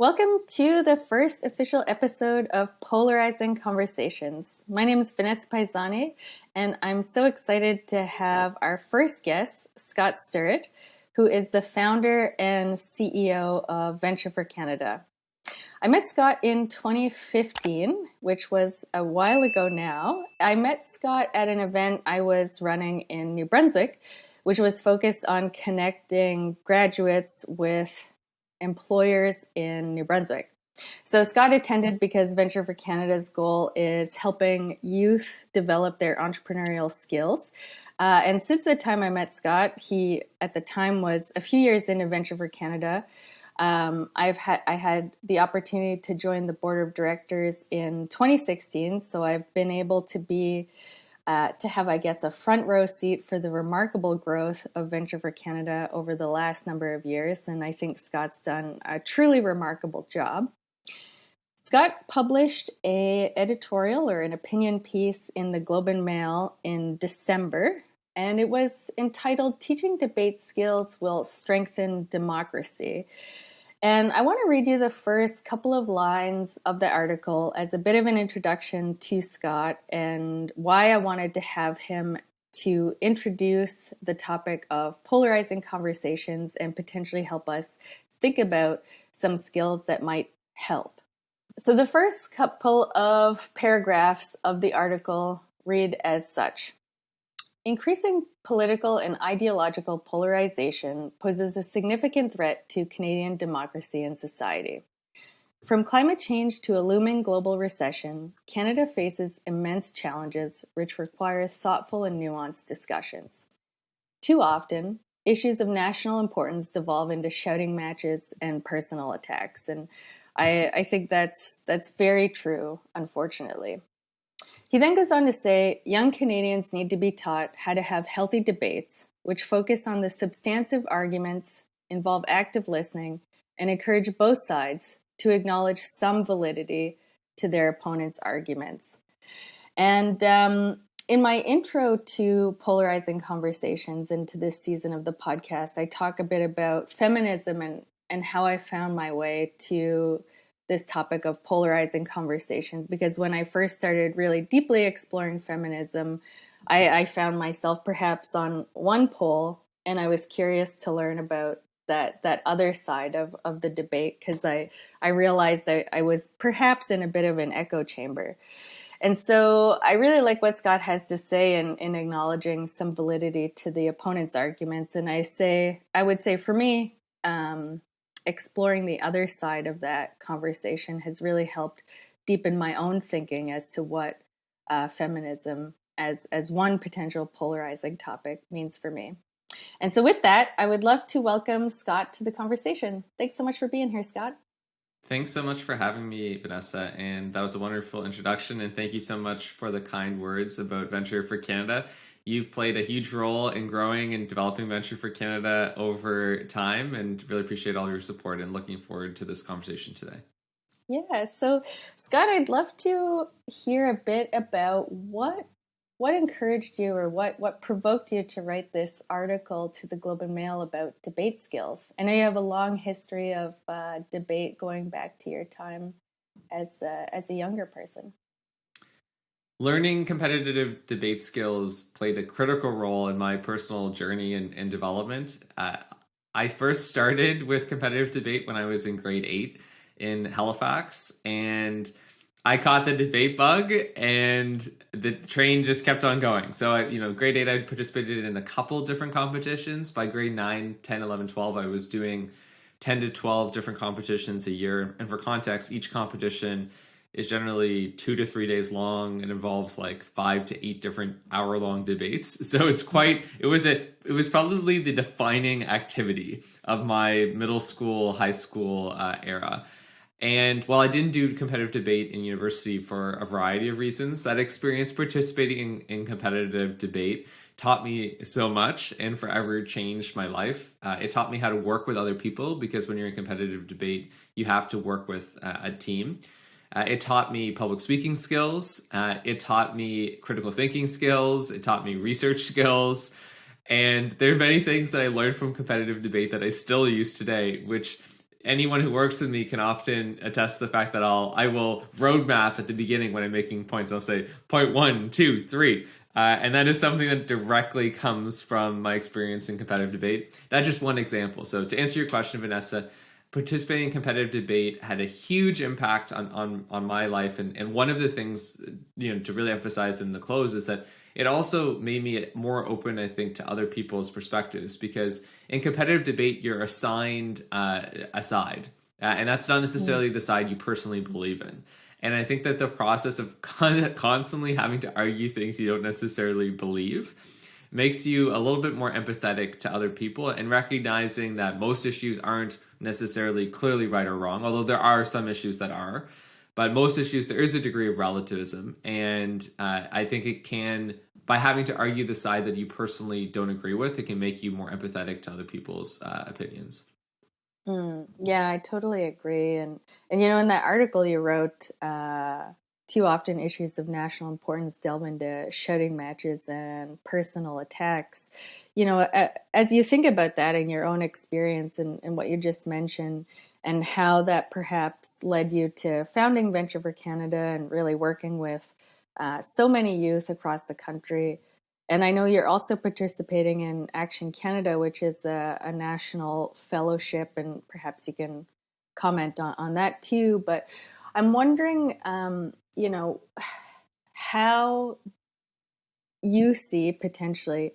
Welcome to the first official episode of Polarizing Conversations. My name is Vanessa Paisani, and I'm so excited to have our first guest, Scott Stirrett, who is the founder and CEO of Venture for Canada. I met Scott in 2015, which was a while ago now. I met Scott at an event I was running in New Brunswick, which was focused on connecting graduates with employers in New Brunswick. So Scott attended because Venture for Canada's goal is helping youth develop their entrepreneurial skills. And since the time I met Scott, he at the time was a few years into Venture for Canada. I had the opportunity to join the board of directors in 2016, so I've been able to have, I guess, a front row seat for the remarkable growth of Venture for Canada over the last number of years. And I think Scott's done a truly remarkable job. Scott published an editorial or an opinion piece in the Globe and Mail in December, and it was entitled "Teaching Debate Skills Will Strengthen Democracy." And I want to read you the first couple of lines of the article as a bit of an introduction to Scott and why I wanted to have him to introduce the topic of polarizing conversations and potentially help us think about some skills that might help. So the first couple of paragraphs of the article read as such. Increasing political and ideological polarization poses a significant threat to Canadian democracy and society. From climate change to a looming global recession, Canada faces immense challenges which require thoughtful and nuanced discussions. Too often, issues of national importance devolve into shouting matches and personal attacks, and I think that's very true, unfortunately. He then goes on to say, young Canadians need to be taught how to have healthy debates, which focus on the substantive arguments, involve active listening, and encourage both sides to acknowledge some validity to their opponent's arguments. And in my intro to Polarizing Conversations and to this season of the podcast, I talk a bit about feminism and how I found my way to this topic of polarizing conversations, because when I first started really deeply exploring feminism, I found myself perhaps on one pole, and I was curious to learn about that other side of the debate, because I realized that I was perhaps in a bit of an echo chamber. And so I really like what Scott has to say in acknowledging some validity to the opponent's arguments. And I would say for me, exploring the other side of that conversation has really helped deepen my own thinking as to what feminism as one potential polarizing topic means for me. And so with that, I would love to welcome Scott to the conversation. Thanks so much for being here, Scott. Thanks so much for having me, Vanessa, and that was a wonderful introduction, and thank you so much for the kind words about Venture for Canada. You've played a huge role in growing and developing Venture for Canada over time, and really appreciate all your support and looking forward to this conversation today. Yeah, so Scott, I'd love to hear a bit about what encouraged you or what provoked you to write this article to the Globe and Mail about debate skills. I know you have a long history of debate going back to your time as a younger person. Learning competitive debate skills played a critical role in my personal journey and development. I first started with competitive debate when I was in grade 8 in Halifax, and I caught the debate bug, and the train just kept on going. So, grade 8, I participated in a couple different competitions. By grade 9, 10, 11, 12, I was doing 10 to 12 different competitions a year. And for context, each competition is generally 2 to 3 days long and involves like 5 to 8 different hour-long debates. So it was probably the defining activity of my middle school, high school era. And while I didn't do competitive debate in university for a variety of reasons, that experience participating in competitive debate taught me so much and forever changed my life. It taught me how to work with other people, because when you're in competitive debate, you have to work with a team. It taught me public speaking skills. It taught me critical thinking skills. It taught me research skills. And there are many things that I learned from competitive debate that I still use today, which anyone who works with me can often attest to the fact that I will roadmap at the beginning when I'm making points. I'll say point 1, 2, 3. And that is something that directly comes from my experience in competitive debate. That's just one example. So to answer your question, Vanessa, participating in competitive debate had a huge impact on my life. And one of the things, to really emphasize in the close is that it also made me more open, I think, to other people's perspectives, because in competitive debate, you're assigned a side. And that's not necessarily the side you personally believe in. And I think that the process of constantly having to argue things you don't necessarily believe makes you a little bit more empathetic to other people, and recognizing that most issues aren't necessarily clearly right or wrong, although there are some issues that are. But most issues, there is a degree of relativism. And I think it can, by having to argue the side that you personally don't agree with, it can make you more empathetic to other people's opinions. Yeah, I totally agree. And in that article you wrote, too often issues of national importance delve into shouting matches and personal attacks. As you think about that in your own experience and what you just mentioned, and how that perhaps led you to founding Venture for Canada and really working with so many youth across the country. And I know you're also participating in Action Canada, which is a national fellowship, and perhaps you can comment on that too. But I'm wondering, how you see potentially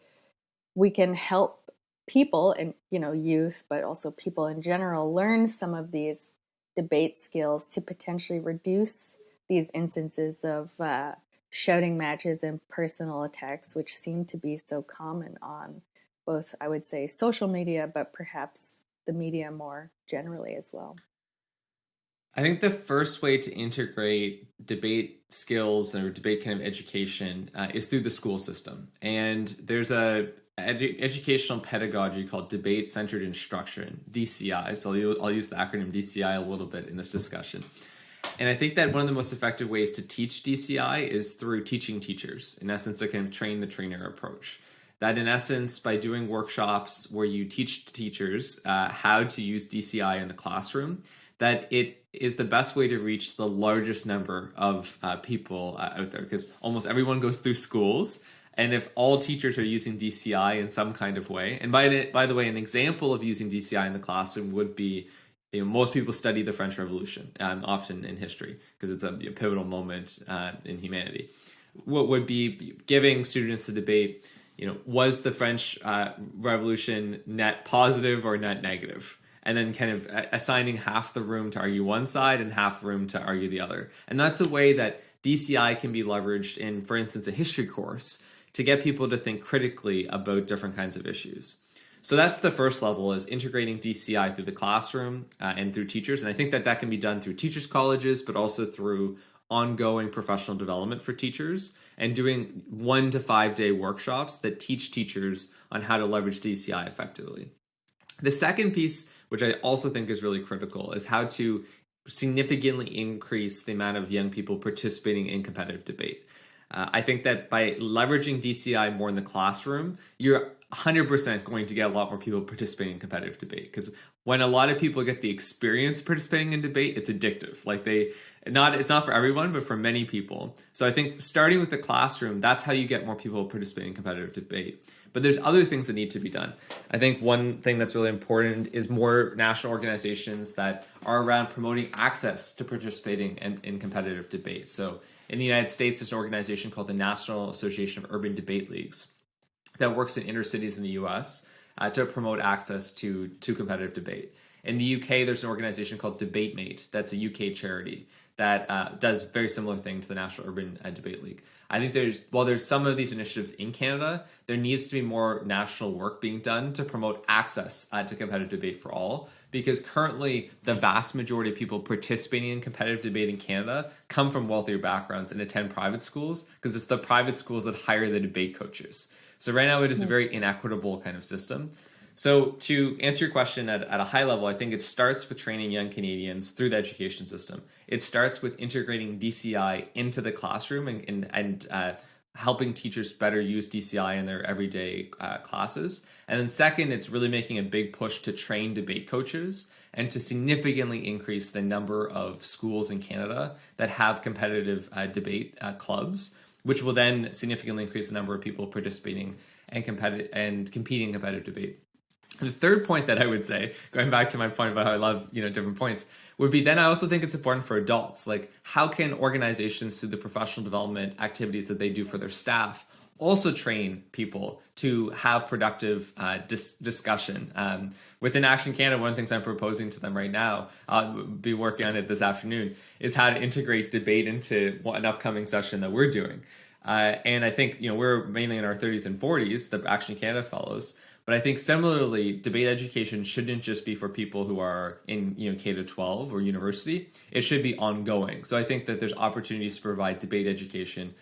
we can help people and, youth, but also people in general, learn some of these debate skills to potentially reduce these instances of shouting matches and personal attacks, which seem to be so common on both, I would say, social media, but perhaps the media more generally as well. I think the first way to integrate debate skills or debate kind of education is through the school system. And there's a educational pedagogy called debate-centered instruction, DCI. So I'll use the acronym DCI a little bit in this discussion. And I think that one of the most effective ways to teach DCI is through teaching teachers, in essence, a kind of train the trainer approach. That in essence, by doing workshops where you teach teachers how to use DCI in the classroom, that it is the best way to reach the largest number of people out there, because almost everyone goes through schools. And if all teachers are using DCI in some kind of way, and by the way, an example of using DCI in the classroom would be, most people study the French Revolution, often in history, because it's a pivotal moment in humanity. What would be giving students to debate, was the French Revolution net positive or net negative? And then kind of assigning half the room to argue one side and half the room to argue the other. And that's a way that DCI can be leveraged in, for instance, a history course to get people to think critically about different kinds of issues. So that's the first level, is integrating DCI through the classroom and through teachers. And I think that can be done through teachers' colleges, but also through ongoing professional development for teachers, and doing 1 to 5 day workshops that teach teachers on how to leverage DCI effectively. The second piece, which I also think is really critical, is how to significantly increase the amount of young people participating in competitive debate. I think that by leveraging DCI more in the classroom, you're 100% going to get a lot more people participating in competitive debate, because when a lot of people get the experience of participating in debate, it's addictive. It's not for everyone, but for many people. So I think starting with the classroom, that's how you get more people participating in competitive debate. But there's other things that need to be done. I think one thing that's really important is more national organizations that are around promoting access to participating in competitive debate. So in the United States, there's an organization called the National Association of Urban Debate Leagues that works in inner cities in the US to promote access to competitive debate. In the UK, there's an organization called DebateMate. That's a UK charity that does very similar thing to the National Urban Debate League. I think while there's some of these initiatives in Canada, there needs to be more national work being done to promote access to competitive debate for all, because currently the vast majority of people participating in competitive debate in Canada come from wealthier backgrounds and attend private schools, because it's the private schools that hire the debate coaches. So right now it is a very inequitable kind of system. So to answer your question at a high level, I think it starts with training young Canadians through the education system. It starts with integrating DCI into the classroom and helping teachers better use DCI in their everyday classes. And then second, it's really making a big push to train debate coaches and to significantly increase the number of schools in Canada that have competitive debate clubs, which will then significantly increase the number of people participating and competing in competitive debate. The third point that I would say, going back to my point about how I love, different points, would be then I also think it's important for adults. Like, how can organizations through the professional development activities that they do for their staff also train people to have productive discussion? Within Action Canada, one of the things I'm proposing to them right now, I'll be working on it this afternoon, is how to integrate debate into an upcoming session that we're doing. And I think, we're mainly in our 30s and 40s, the Action Canada fellows. But I think similarly, debate education shouldn't just be for people who are in K to 12 or university. It should be ongoing. So I think that there's opportunities to provide debate education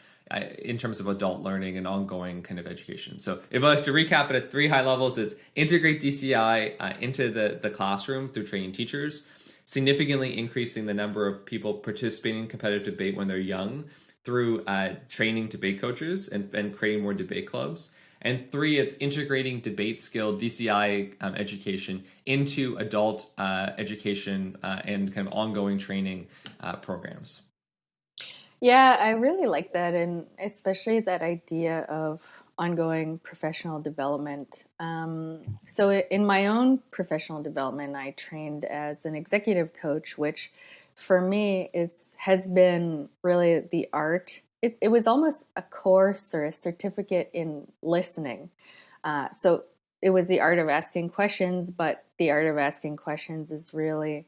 in terms of adult learning and ongoing kind of education. So if I was to recap it at 3 high levels, it's integrate DCI into the classroom through training teachers, significantly increasing the number of people participating in competitive debate when they're young through training debate coaches and creating more debate clubs. And 3, it's integrating debate skill DCI education into adult education and kind of ongoing training programs. Yeah, I really like that, and especially that idea of ongoing professional development. So in my own professional development, I trained as an executive coach, which for me has been really the art. It was almost a course or a certificate in listening. So it was the art of asking questions, but the art of asking questions is really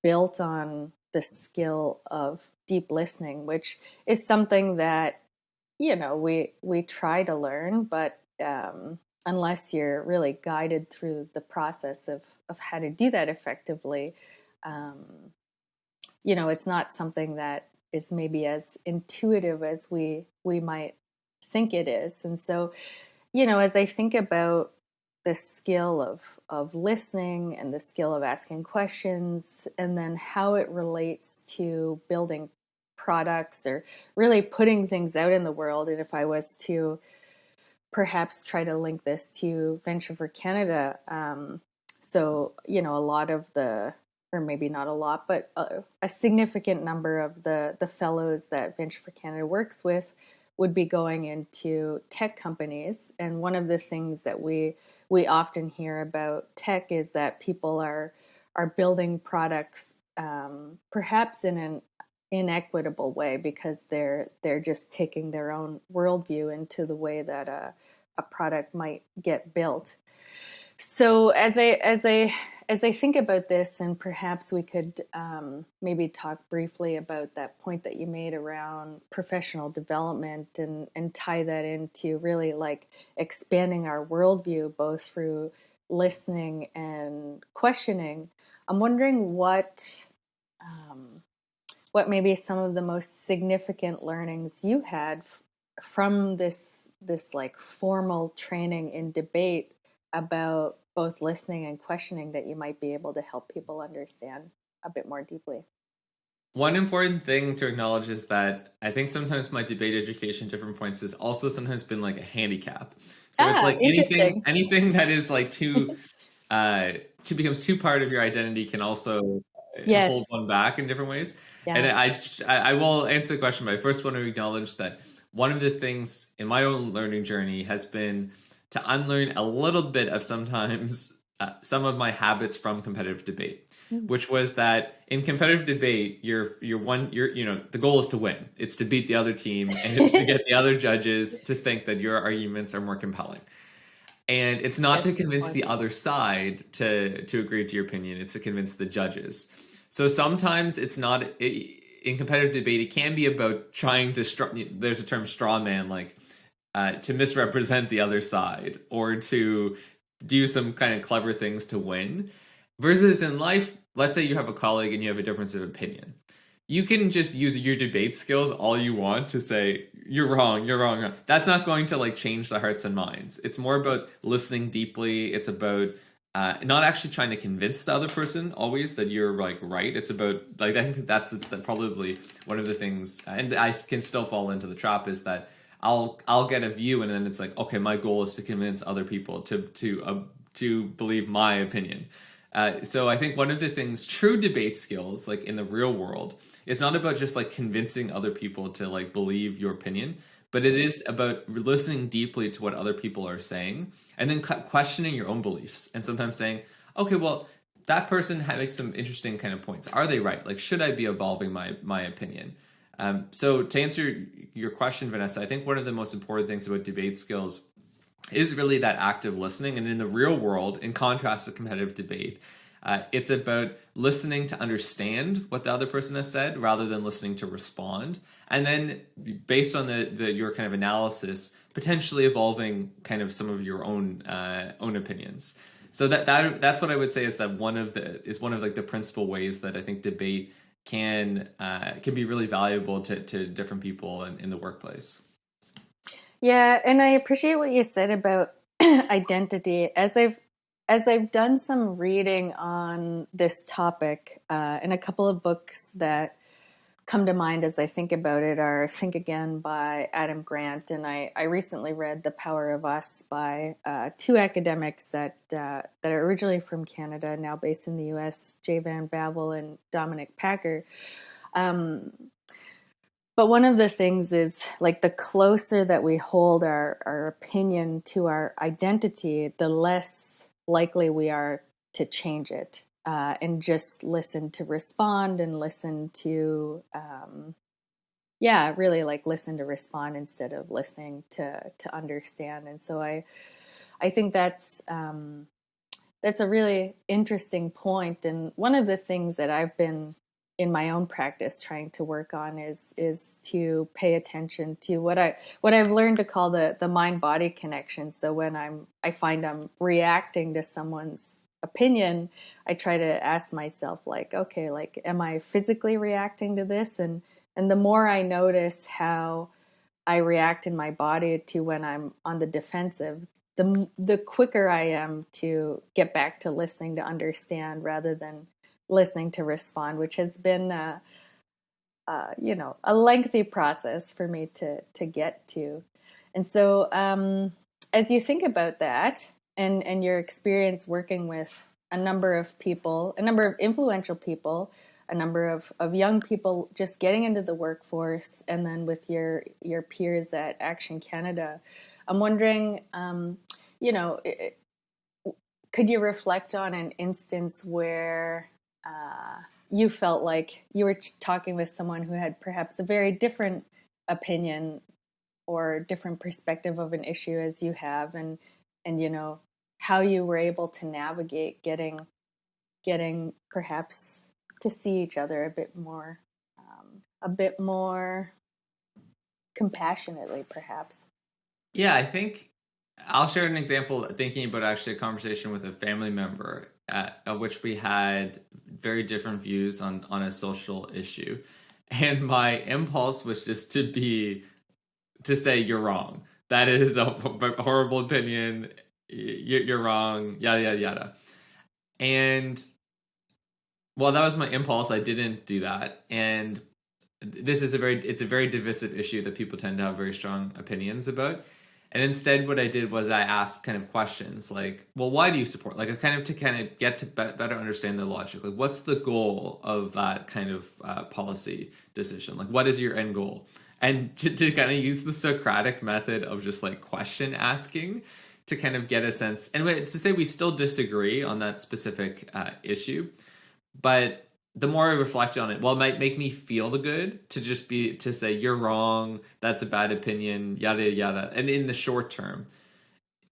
built on the skill of deep listening, which is something that we try to learn, but unless you're really guided through the process of how to do that effectively, it's not something that is maybe as intuitive as we might think it is. And so, as I think about the skill of listening and the skill of asking questions, and then how it relates to building products or really putting things out in the world. And if I was to perhaps try to link this to Venture for Canada, so, a lot of or maybe not a lot, but a significant number of the fellows that Venture for Canada works with would be going into tech companies. And one of the things that we often hear about tech is that people are building products perhaps in an inequitable way because they're just taking their own worldview into the way that a product might get built. So as I think about this, and perhaps we could maybe talk briefly about that point that you made around professional development and tie that into really like expanding our worldview both through listening and questioning. I'm wondering what maybe some of the most significant learnings you had from this like formal training in debate about both listening and questioning that you might be able to help people understand a bit more deeply. One important thing to acknowledge is that I think sometimes my debate education at different points has also sometimes been like a handicap. So it's like anything that is like too becomes too part of your identity can also hold one back in different ways. Yeah. And I will answer the question, but I first want to acknowledge that one of the things in my own learning journey has been to unlearn a little bit of sometimes some of my habits from competitive debate, which was that in competitive debate, the goal is to win. It's to beat the other team, and it's to get the other judges to think that your arguments are more compelling. And it's not to convince the other side to agree to your opinion. It's to convince the judges. So sometimes it's not in competitive debate. It can be about trying to there's a term straw man, like to misrepresent the other side or to do some kind of clever things to win. Versus in life, let's say you have a colleague and you have a difference of opinion. You can just use your debate skills all you want to say, you're wrong. That's not going to like change the hearts and minds. It's more about listening deeply. It's about not actually trying to convince the other person always that you're like right. It's about like, I think that's probably one of the things, and I can still fall into the trap, is that I'll get a view and then it's like, okay, my goal is to convince other people to believe my opinion. So I think one of the things, true debate skills, like in the real world, is not about just like convincing other people to like believe your opinion, but it is about listening deeply to what other people are saying and then questioning your own beliefs and sometimes saying, okay, well, that person makes some interesting kind of points. Are they right? Like, should I be evolving my opinion? So to answer your question, Vanessa, I think one of the most important things about debate skills is really that active listening. And in the real world, in contrast to competitive debate, it's about listening to understand what the other person has said rather than listening to respond. And then based on your kind of analysis, potentially evolving kind of some of your own opinions. So that's what I would say is that one of like the principal ways that I think debate can be really valuable to different people in the workplace. Yeah, and I appreciate what you said about identity. As I've done some reading on this topic, and a couple of books that come to mind as I think about it are Think Again by Adam Grant, and I recently read The Power of Us by two academics that are originally from Canada, now based in the U.S., Jay Van Bavel and Dominic Packer. But one of the things is like the closer that we hold our opinion to our identity, the less likely we are to change it, and just listen to respond and listen to, really like listen to respond instead of listening to understand. And so I think that's a really interesting point. And one of the things that I've been in my own practice trying to work on is to pay attention to what I've learned to call the mind body connection. So when I find I'm reacting to someone's opinion, I try to ask myself like, okay, like, am I physically reacting to this? And the more I notice how I react in my body to when I'm on the defensive, the quicker I am to get back to listening to understand rather than listening to respond, which has been a lengthy process for me to get to. And so as you think about that and your experience working with a number of people, a number of influential people, a number of young people just getting into the workforce, and then with your peers at Action Canada, I'm wondering, you know, could you reflect on an instance where you felt like you were talking with someone who had perhaps a very different opinion or different perspective of an issue as you have, and how you were able to navigate getting perhaps to see each other a bit more compassionately, perhaps. Yeah, I think I'll share an example thinking about actually a conversation with a family member of which we had very different views on a social issue. And my impulse was just to say, you're wrong. That is a horrible opinion. You're wrong, yada, yada, yada. And well, that was my impulse. I didn't do that. And it's a very divisive issue that people tend to have very strong opinions about. And instead, what I did was I asked kind of questions like, well, why do you support? Like, to kind of get to better understand the logic. Like, what's the goal of that kind of policy decision? Like, what is your end goal? And to kind of use the Socratic method of just like question asking to kind of get a sense. And it's to say we still disagree on that specific issue, but the more I reflect on it, well, it might make me feel good to say you're wrong, that's a bad opinion, yada yada. And in the short term,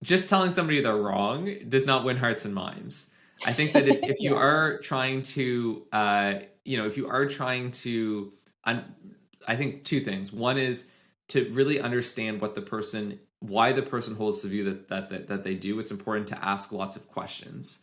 just telling somebody they're wrong does not win hearts and minds. I think that if you Yeah. are trying to, if you are trying to, I think two things. One is to really understand why the person holds the view that they do. It's important to ask lots of questions,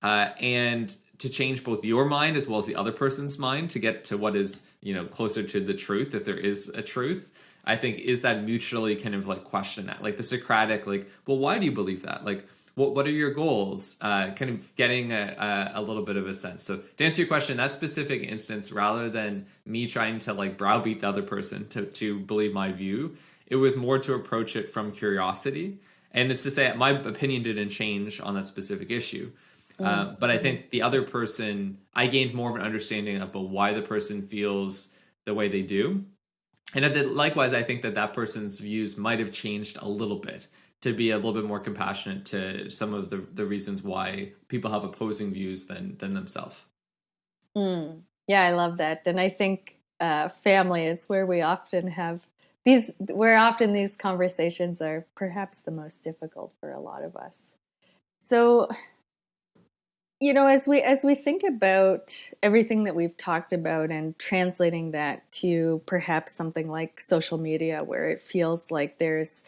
and to change both your mind as well as the other person's mind to get to what is closer to the truth, if there is a truth. I think is that mutually kind of like question that, like the Socratic, like, well, why do you believe that? Like, what are your goals? Kind of getting a little bit of a sense. So to answer your question, that specific instance, rather than me trying to like browbeat the other person to believe my view, it was more to approach it from curiosity. And it's to say my opinion didn't change on that specific issue. But I think the other person, I gained more of an understanding about why the person feels the way they do. And likewise, I think that that person's views might have changed a little bit to be a little bit more compassionate to some of the reasons why people have opposing views than themselves. Yeah, I love that. And I think family is where we often have where often these conversations are perhaps the most difficult for a lot of us. So, as we think about everything that we've talked about and translating that to perhaps something like social media, where it feels like there's,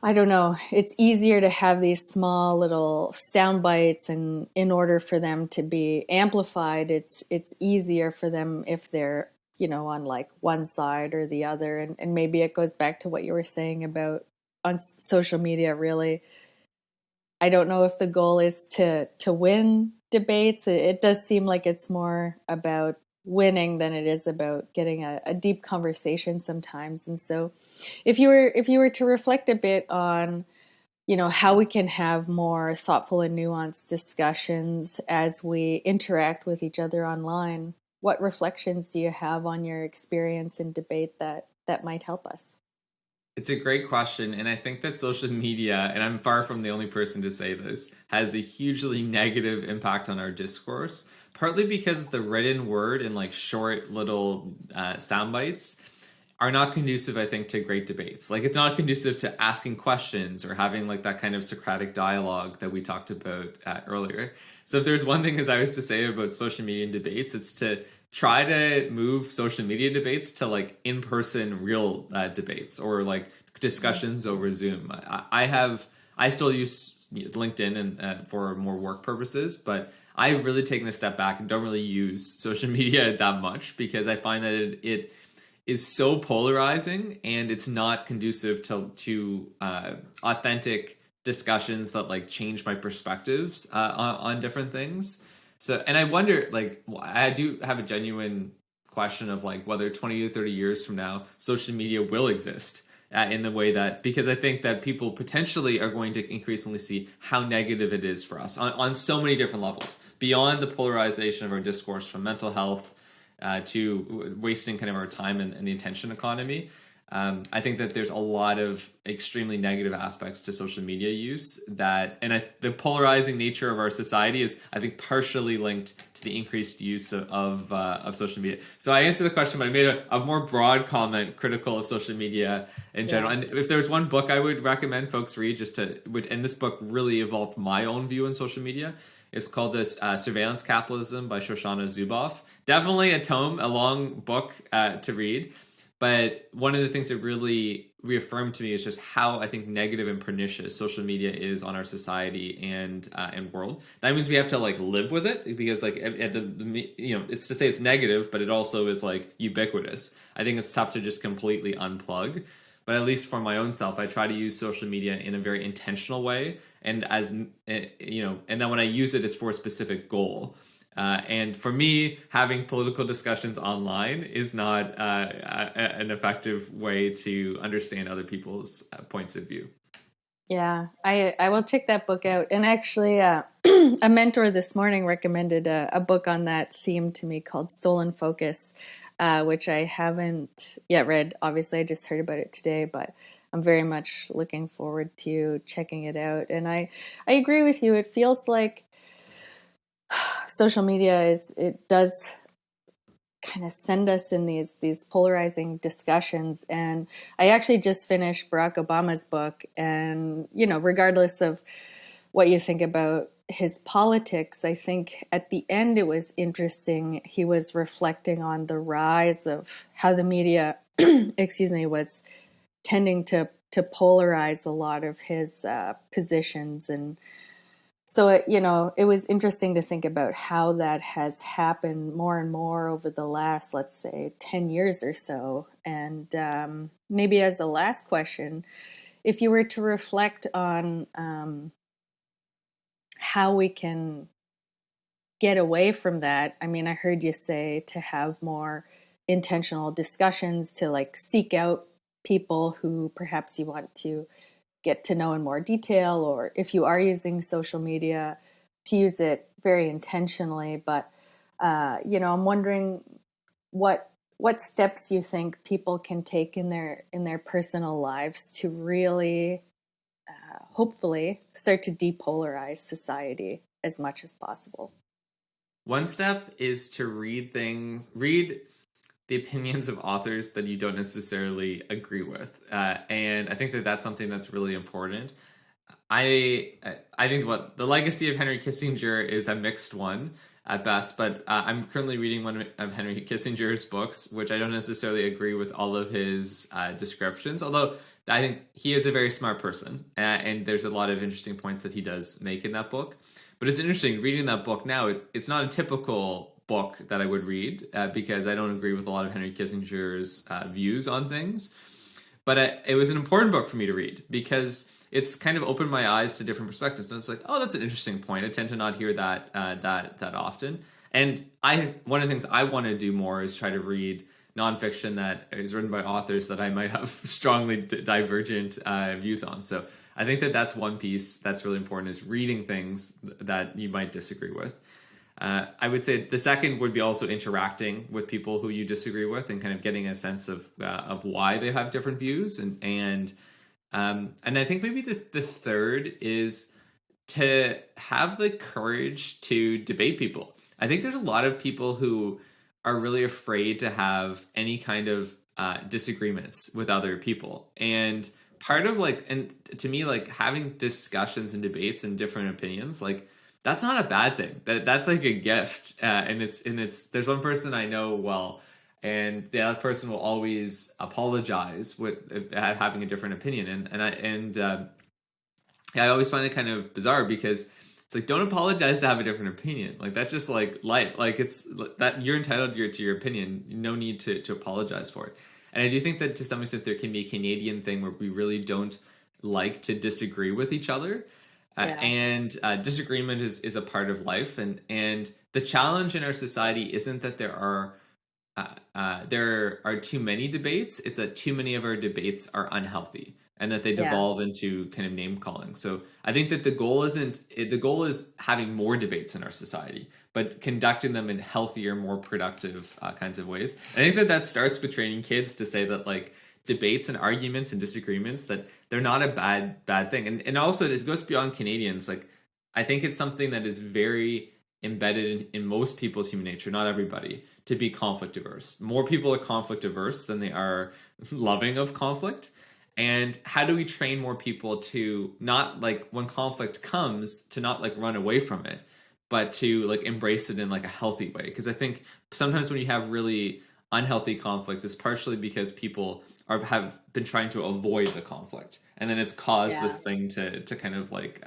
I don't know, it's easier to have these small little sound bites, and in order for them to be amplified, it's easier for them if they're, on like one side or the other. And maybe it goes back to what you were saying about on social media, really. I don't know if the goal is to win debates. It does seem like it's more about winning than it is about getting a deep conversation sometimes. And so, if you were to reflect a bit on, how we can have more thoughtful and nuanced discussions as we interact with each other online, what reflections do you have on your experience in debate that might help us? It's a great question. And I think that social media, and I'm far from the only person to say this, has a hugely negative impact on our discourse, partly because the written word and like short little sound bites are not conducive, I think, to great debates. Like, it's not conducive to asking questions or having like that kind of Socratic dialogue that we talked about earlier. So if there's one thing, as I was to say about social media and debates, it's to try to move social media debates to like in-person real debates or like discussions over Zoom. I still use LinkedIn and for more work purposes, but I've really taken a step back and don't really use social media that much because I find that it is so polarizing and it's not conducive to authentic discussions that like change my perspectives on different things. So, and I wonder, like, I do have a genuine question of like whether 20 to 30 years from now, social media will exist in the way that, because I think that people potentially are going to increasingly see how negative it is for us on so many different levels, beyond the polarization of our discourse from mental health to wasting kind of our time and the attention economy. I think that there's a lot of extremely negative aspects to social media use the polarizing nature of our society is, I think, partially linked to the increased use of social media. So I answered the question, but I made a more broad comment critical of social media in general. And if there's one book I would recommend folks read, and this book really evolved my own view on social media. It's called this Surveillance Capitalism by Shoshana Zuboff. Definitely a long book to read. But one of the things that really reaffirmed to me is just how I think negative and pernicious social media is on our society and world. That means we have to like live with it because like at it's to say it's negative, but it also is like ubiquitous. I think it's tough to just completely unplug. But at least for my own self, I try to use social media in a very intentional way, and and then when I use it, it's for a specific goal. And for me, having political discussions online is not an effective way to understand other people's points of view. Yeah, I will check that book out. And actually, a mentor this morning recommended a book on that theme to me called Stolen Focus, which I haven't yet read. Obviously, I just heard about it today, but I'm very much looking forward to checking it out. And I agree with you. It feels like social media it does kind of send us in these polarizing discussions. And I actually just finished Barack Obama's book, and regardless of what you think about his politics, I think at the end it was interesting. He was reflecting on the rise of how the media excuse me, was tending to polarize a lot of his positions. And so it was interesting to think about how that has happened more and more over the last, let's say, 10 years or so. And maybe as a last question, if you were to reflect on how we can get away from that, I mean, I heard you say to have more intentional discussions, to like seek out people who perhaps you want to get to know in more detail, or if you are using social media, to use it very intentionally, but I'm wondering what steps you think people can take in their personal lives to really, hopefully, start to depolarize society as much as possible. One step is to read the opinions of authors that you don't necessarily agree with, and I think that that's something that's really important. I think what the legacy of Henry Kissinger is a mixed one at best, but I'm currently reading one of Henry Kissinger's books, which I don't necessarily agree with all of his descriptions, although I think he is a very smart person, and there's a lot of interesting points that he does make in that book. But it's interesting reading that book now. It's not a typical book that I would read because I don't agree with a lot of Henry Kissinger's views on things. But it was an important book for me to read because it's kind of opened my eyes to different perspectives. And it's like, oh, that's an interesting point. I tend to not hear that often. And one of the things I want to do more is try to read nonfiction that is written by authors that I might have strongly divergent views on. So I think that that's one piece that's really important, is reading things that you might disagree with. I would say the second would be also interacting with people who you disagree with and kind of getting a sense of why they have different views, and I think maybe the third is to have the courage to debate people. I think there's a lot of people who are really afraid to have any kind of disagreements with other people, and part of and to me, like, having discussions and debates and different opinions, like, that's not a bad thing. That's like a gift, and it's there's one person I know well, and the other person will always apologize with having a different opinion, I always find it kind of bizarre because it's like, don't apologize to have a different opinion. Like, that's just like life. Like, it's that you're entitled to your opinion. No need to apologize for it. And I do think that to some extent there can be a Canadian thing where we really don't like to disagree with each other. Yeah. And disagreement is a part of life. And the challenge in our society isn't that there are too many debates. It's that too many of our debates are unhealthy and that they Yeah. devolve into kind of name calling. So I think that the goal is having more debates in our society, but conducting them in healthier, more productive kinds of ways. And I think that that starts with training kids to say that, like, debates and arguments and disagreements, that they're not a bad thing. And also it goes beyond Canadians. Like, I think it's something that is very embedded in most people's human nature, not everybody, to be conflict averse. More people are conflict averse than they are loving of conflict. And how do we train more people to not, like, when conflict comes, to not like run away from it, but to like embrace it in like a healthy way? Because I think sometimes when you have really unhealthy conflicts, it's partially because people have been trying to avoid the conflict, and then it's caused Yeah. this thing to kind of like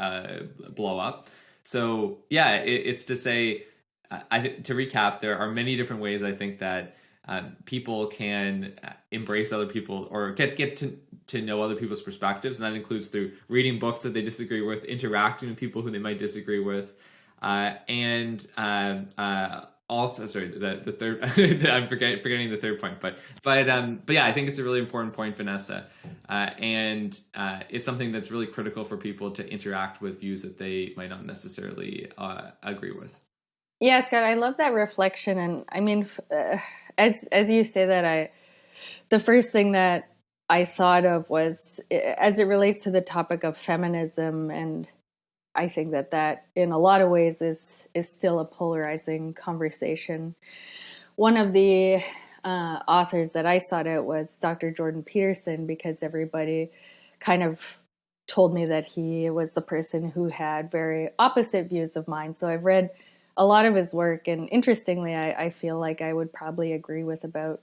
blow up. So yeah, it's to say, to recap, there are many different ways I think that people can embrace other people or get to know other people's perspectives, and that includes through reading books that they disagree with, interacting with people who they might disagree with, and also, sorry, the third, I'm forgetting the third point, but yeah, I think it's a really important point, Vanessa, and it's something that's really critical for people to interact with views that they might not necessarily agree with. Yeah, Scott, I love that reflection. And I mean, as you say that, the first thing that I thought of was, as it relates to the topic of feminism, and I think that in a lot of ways is still a polarizing conversation. One of the authors that I sought out was Dr. Jordan Peterson, because everybody kind of told me that he was the person who had very opposite views of mine. So I've read a lot of his work, and interestingly, I feel like I would probably agree with about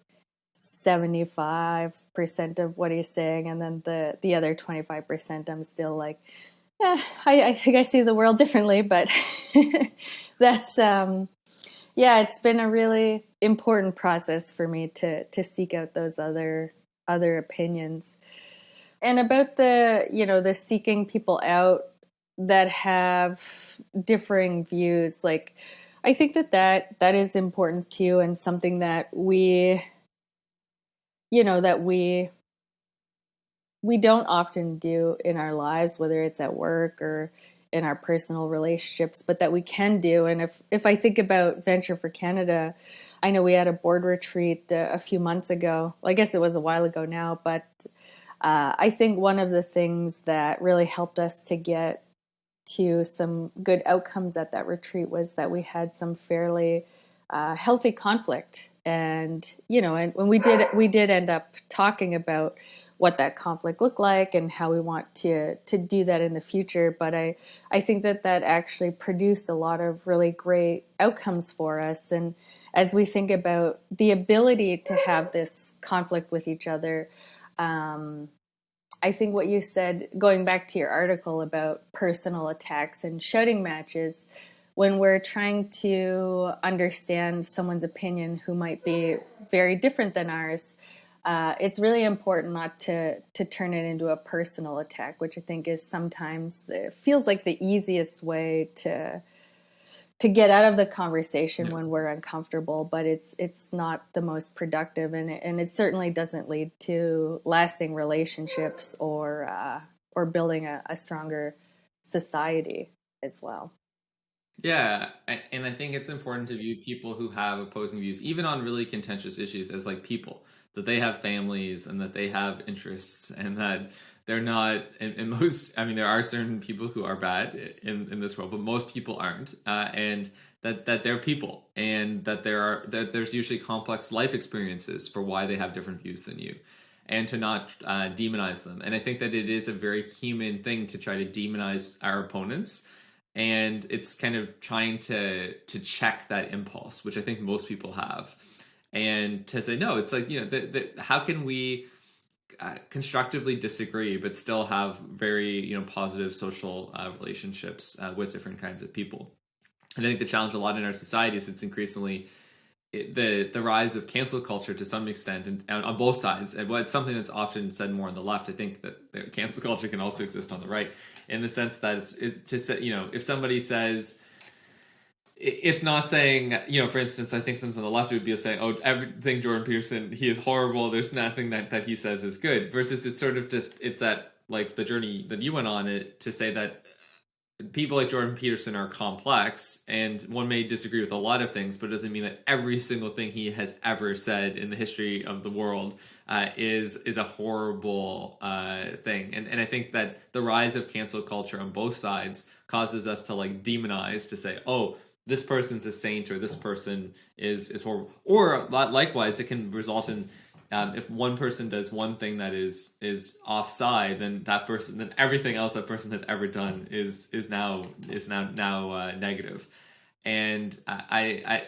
75% of what he's saying, and then the other 25% I'm still like, yeah, I think I see the world differently. But that's yeah, it's been a really important process for me to seek out those other opinions. And about the seeking people out that have differing views, like, I think that is important too, and something that we don't often do in our lives, whether it's at work or in our personal relationships, but that we can do. And if I think about Venture for Canada, I know we had a board retreat a few months ago. Well, I guess it was a while ago now, but I think one of the things that really helped us to get to some good outcomes at that retreat was that we had some fairly healthy conflict. And and when we did end up talking about what that conflict looked like and how we want to do that in the future. But I think that actually produced a lot of really great outcomes for us. And as we think about the ability to have this conflict with each other, I think what you said, going back to your article about personal attacks and shouting matches, when we're trying to understand someone's opinion who might be very different than ours, it's really important not to turn it into a personal attack, which I think is sometimes feels like the easiest way to get out of the conversation Yeah. when we're uncomfortable, but it's not the most productive, and it certainly doesn't lead to lasting relationships or building a stronger society as well. Yeah, and I think it's important to view people who have opposing views, even on really contentious issues, as like people, that they have families and that they have interests, and that they're not. And most, I mean, there are certain people who are bad in this world, but most people aren't, and that they're people, and that there's usually complex life experiences for why they have different views than you. And to not demonize them. And I think that it is a very human thing to try to demonize our opponents, and it's kind of trying to check that impulse, which I think most people have, and to say no. It's like, how can we constructively disagree but still have very positive social relationships with different kinds of people. And I think the challenge a lot in our society is it's increasingly the rise of cancel culture to some extent, and on both sides. And it's something that's often said more on the left. I think that the cancel culture can also exist on the right, in the sense that it's just, if somebody says, it's not saying, for instance, I think some on the left would be saying, oh, everything Jordan Peterson, he is horrible, there's nothing that he says is good, versus it's sort of just, it's that, like, the journey that you went on it to say that people like Jordan Peterson are complex, and one may disagree with a lot of things, but it doesn't mean that every single thing he has ever said in the history of the world is a horrible thing. And I think that the rise of cancel culture on both sides causes us to like demonize, to say, oh, this person's a saint, or this person is horrible. Or likewise, it can result in, if one person does one thing that is offside, then then everything else that person has ever done is now negative. And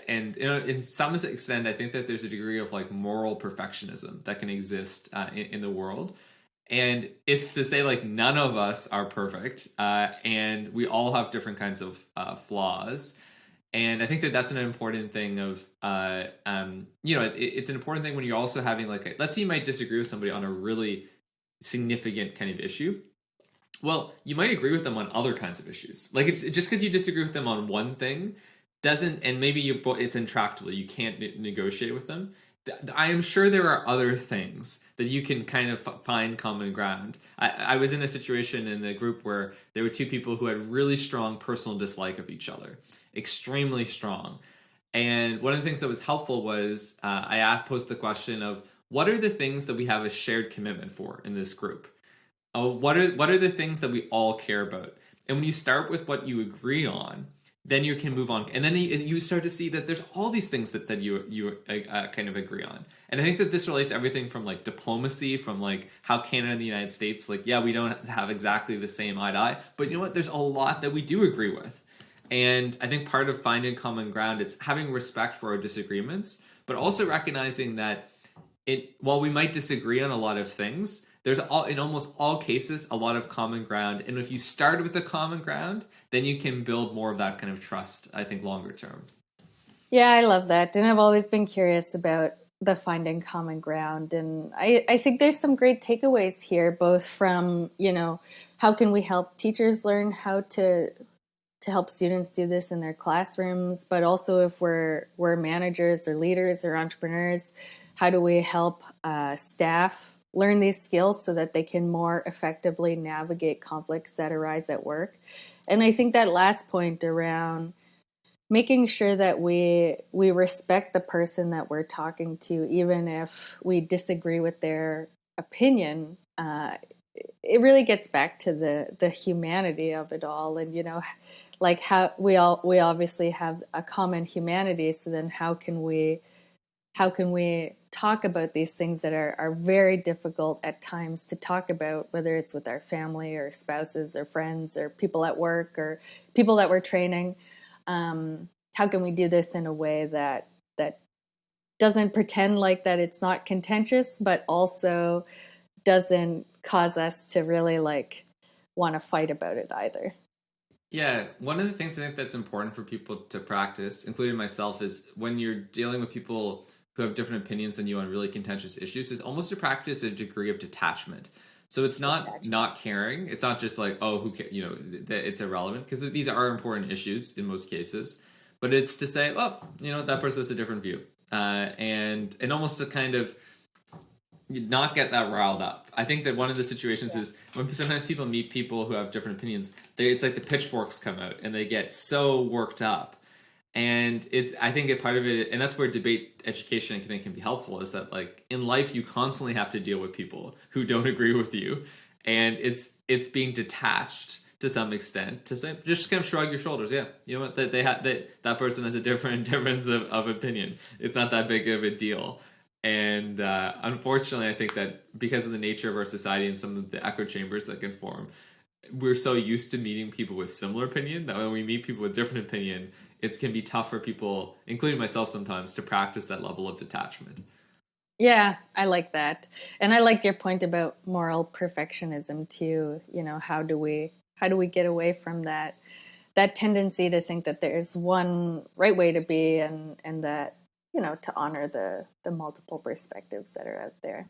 in some extent, I think that there's a degree of like moral perfectionism that can exist in the world. And it's to say, like, none of us are perfect, and we all have different kinds of flaws. And I think that that's an important thing of, it's an important thing when you're also having like, let's say you might disagree with somebody on a really significant kind of issue. Well, you might agree with them on other kinds of issues. Like, it's just because you disagree with them on one thing doesn't, and maybe it's intractable, you can't negotiate with them. I am sure there are other things that you can kind of find common ground. I was in a situation in a group where there were two people who had really strong personal dislike of each other, extremely strong. And one of the things that was helpful was posed the question of, what are the things that we have a shared commitment for in this group? What are the things that we all care about? And when you start with what you agree on, then you can move on, and then you start to see that there's all these things that you kind of agree on. And I think that this relates to everything from like diplomacy, from like how Canada and the United States, like, yeah, we don't have exactly the same eye to eye, but you know what? There's a lot that we do agree with. And I think part of finding common ground is having respect for our disagreements, but also recognizing that while we might disagree on a lot of things, there's in almost all cases a lot of common ground. And if you start with the common ground, then you can build more of that kind of trust, I think, longer term. Yeah, I love that. And I've always been curious about the finding common ground. And I think there's some great takeaways here, both from, how can we help teachers learn how to help students do this in their classrooms, but also if we're managers or leaders or entrepreneurs, how do we help staff learn these skills so that they can more effectively navigate conflicts that arise at work. And I think that last point around making sure that we respect the person that we're talking to, even if we disagree with their opinion, it really gets back to the humanity of it all. And like how we obviously have a common humanity. So then how can we talk about these things that are very difficult at times to talk about, whether it's with our family or spouses or friends or people at work or people that we're training. How can we do this in a way that doesn't pretend like that it's not contentious, but also doesn't cause us to really like want to fight about it either? Yeah, one of the things I think that's important for people to practice, including myself, is when you're dealing with people who have different opinions than you on really contentious issues, is almost to practice a degree of detachment. So it's not caring. It's not just like, oh, who cares? That it's irrelevant, because these are important issues in most cases. But it's to say, well, that person has a different view, and almost to kind of not get that riled up. I think that one of the situations is when sometimes people meet people who have different opinions, it's like the pitchforks come out and they get so worked up. And I think a part of it, and that's where debate education I think can be helpful, is that like in life you constantly have to deal with people who don't agree with you, and it's being detached to some extent to say, just kind of shrug your shoulders. Yeah, you know what, that person has a difference of opinion. It's not that big of a deal. And unfortunately, I think that because of the nature of our society and some of the echo chambers that can form, we're so used to meeting people with similar opinion that when we meet people with different opinion, it can be tough for people, including myself sometimes, to practice that level of detachment. Yeah, I like that. And I liked your point about moral perfectionism too. How do we get away from that tendency to think that there's one right way to be, and that, to honor the multiple perspectives that are out there.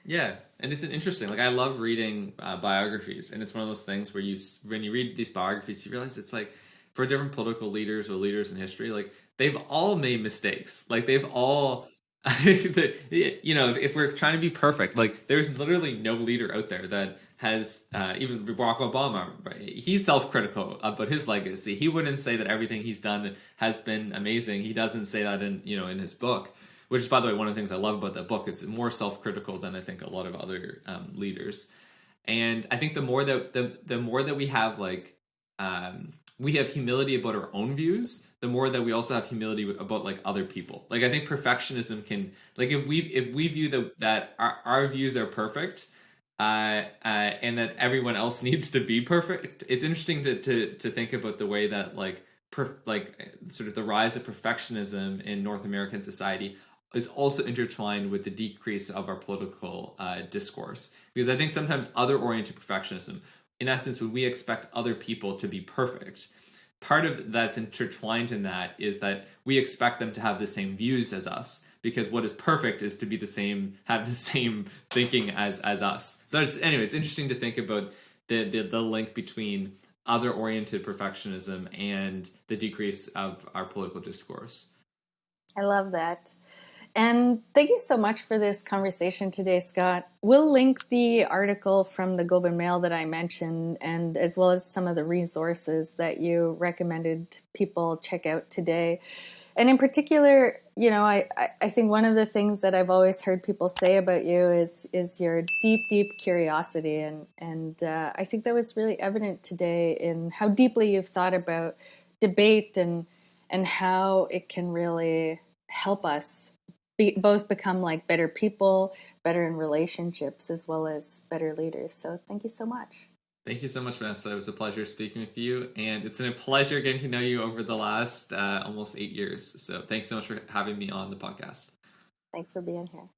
Yeah, and it's an interesting. Like I love reading biographies, and it's one of those things where when you read these biographies, you realize it's like for different political leaders or leaders in history, like they've all made mistakes. Like they've all, if we're trying to be perfect, like there's literally no leader out there that has even Barack Obama. Right? He's self-critical about his legacy. He wouldn't say that everything he's done has been amazing. He doesn't say that in his book, which is, by the way, one of the things I love about that book. It's more self-critical than I think a lot of other leaders. And I think the more that we have we have humility about our own views, the more that we also have humility about like other people. Like I think perfectionism can, like if we view that our views are perfect, and that everyone else needs to be perfect. It's interesting to think about the way that sort of the rise of perfectionism in North American society is also intertwined with the decrease of our political discourse. Because I think sometimes other-oriented perfectionism, in essence, when we expect other people to be perfect, part of that's intertwined in that is that we expect them to have the same views as us, because what is perfect is to be have the same thinking as us. So anyway, it's interesting to think about the link between other-oriented perfectionism and the decrease of our political discourse. I love that. And thank you so much for this conversation today, Scott. We'll link the article from the Globe and Mail that I mentioned, and as well as some of the resources that you recommended people check out today. And in particular, I think one of the things that I've always heard people say about you is your deep curiosity, and I think that was really evident today in how deeply you've thought about debate and how it can really help us both become like better people, better in relationships, as well as better leaders. So thank you so much. Thank you so much, Vanessa. It was a pleasure speaking with you, and it's been a pleasure getting to know you over the last almost 8 years. So thanks so much for having me on the podcast. Thanks for being here.